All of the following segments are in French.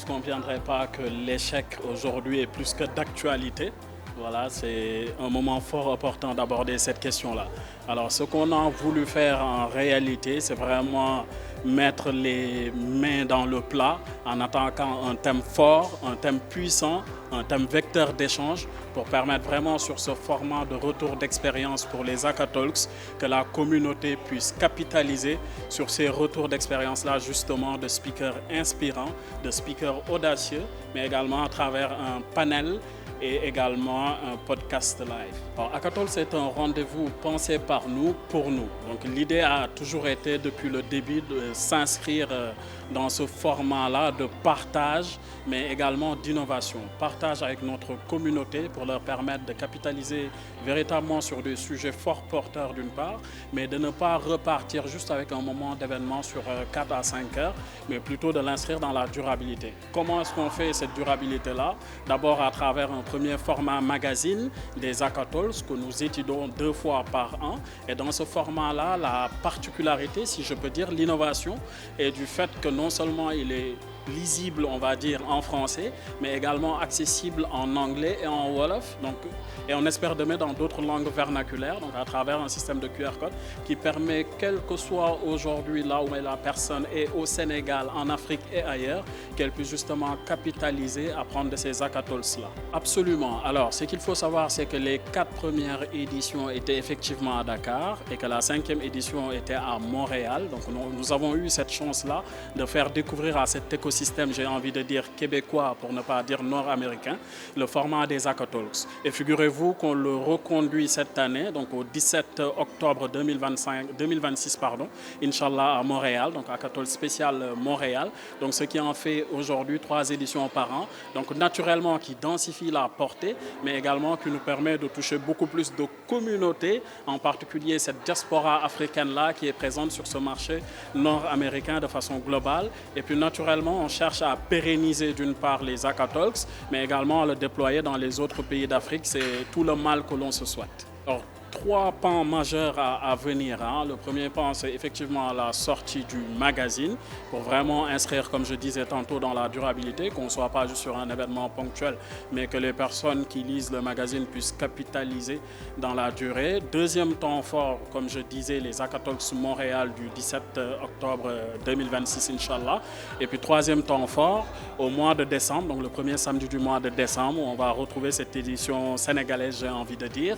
ne conviendrait pas que l'échec aujourd'hui est plus que d'actualité. Voilà, c'est un moment fort important d'aborder cette question-là. Alors, ce qu'on a voulu faire en réalité, c'est vraiment mettre les mains dans le plat en attaquant un thème fort, un thème puissant, un thème vecteur d'échange pour permettre vraiment sur ce format de retour d'expérience pour les Akatalks que la communauté puisse capitaliser sur ces retours d'expérience-là justement de speakers inspirants, de speakers audacieux, mais également à travers un panel et également un podcast live. Alors, Akatalks, c'est un rendez-vous pensé par nous, pour nous. Donc l'idée a toujours été depuis le début de s'inscrire dans ce format-là de partage, mais également d'innovation. Partage avec notre communauté pour leur permettre de capitaliser véritablement sur des sujets fort porteurs d'une part, mais de ne pas repartir juste avec un moment d'événement sur 4 à 5 heures, mais plutôt de l'inscrire dans la durabilité. Comment est-ce qu'on fait cette durabilité-là? D'abord à travers un premier format magazine des Akatalks que nous étudions 2 fois par an. Et dans ce format-là, la particularité, si je peux dire, l'innovation est du fait que non seulement il est lisible, on va dire, en français, mais également accessible en anglais et en wolof. Donc, et on espère demain dans d'autres langues vernaculaires, donc à travers un système de QR code qui permet, quel que soit aujourd'hui là où la personne est au Sénégal, en Afrique et ailleurs, qu'elle puisse justement capitaliser à prendre de ces Akatalks-là. Absolument. Alors, ce qu'il faut savoir, c'est que les 4 premières éditions étaient effectivement à Dakar et que la 5e édition était à Montréal. Donc, nous avons eu cette chance-là de faire découvrir à cet écosystème, j'ai envie de dire québécois pour ne pas dire nord-américain, le format des Akatalks. Et figurez-vous qu'on le reconduit cette année, donc au 17 octobre 2026, Inch'Allah à Montréal, donc Akatalks spécial Montréal. Donc ce qui en fait aujourd'hui 3 éditions par an. Donc naturellement qui densifie la portée, mais également qui nous permet de toucher beaucoup plus de communautés, en particulier cette diaspora africaine-là qui est présente sur ce marché nord-américain de façon globale. Et puis naturellement, on cherche à pérenniser d'une part les Akatalks, mais également à le déployer dans les autres pays d'Afrique. C'est tout le mal que l'on se souhaite. Alors, 3 pans majeurs à venir. Le premier pan, c'est effectivement la sortie du magazine pour vraiment inscrire, comme je disais tantôt, dans la durabilité, qu'on ne soit pas juste sur un événement ponctuel, mais que les personnes qui lisent le magazine puissent capitaliser dans la durée. Deuxième temps fort, comme je disais, les Akatalks Montréal du 17 octobre 2026, Inch'Allah. Et puis troisième temps fort, au mois de décembre, donc le premier samedi du mois de décembre, on va retrouver cette édition sénégalaise, j'ai envie de dire.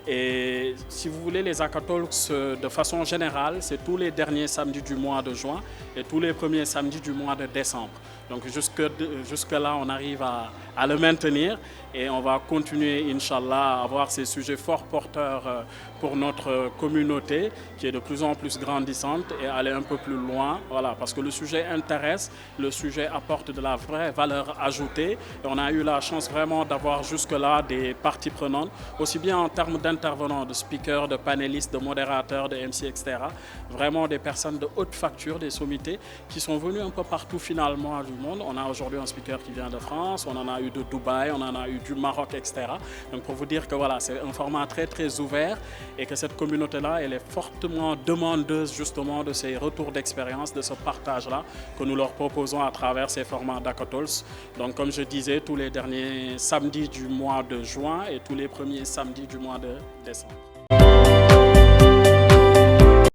Et si vous voulez, les Akatalks, de façon générale, c'est tous les derniers samedis du mois de juin et tous les premiers samedis du mois de décembre. Donc jusque-là, on arrive à le maintenir et on va continuer, Inch'Allah, à avoir ces sujets fort porteurs pour notre communauté qui est de plus en plus grandissante et aller un peu plus loin. Voilà, parce que le sujet intéresse, le sujet apporte de la vraie valeur ajoutée. Et on a eu la chance vraiment d'avoir jusque-là des parties prenantes, aussi bien en termes d'intervenants, de speakers, de panélistes, de modérateurs, de MC, etc. Vraiment des personnes de haute facture, des sommités qui sont venues un peu partout finalement du monde. On a aujourd'hui un speaker qui vient de France, on en a eu de Dubaï, on en a eu du Maroc, etc. Donc pour vous dire que voilà, c'est un format très très ouvert et que cette communauté-là, elle est fortement demandeuse justement de ces retours d'expérience, de ce partage-là que nous leur proposons à travers ces formats d'Akatalks. Donc comme je disais, tous les derniers samedis du mois de juin et tous les premiers samedis du mois de décembre.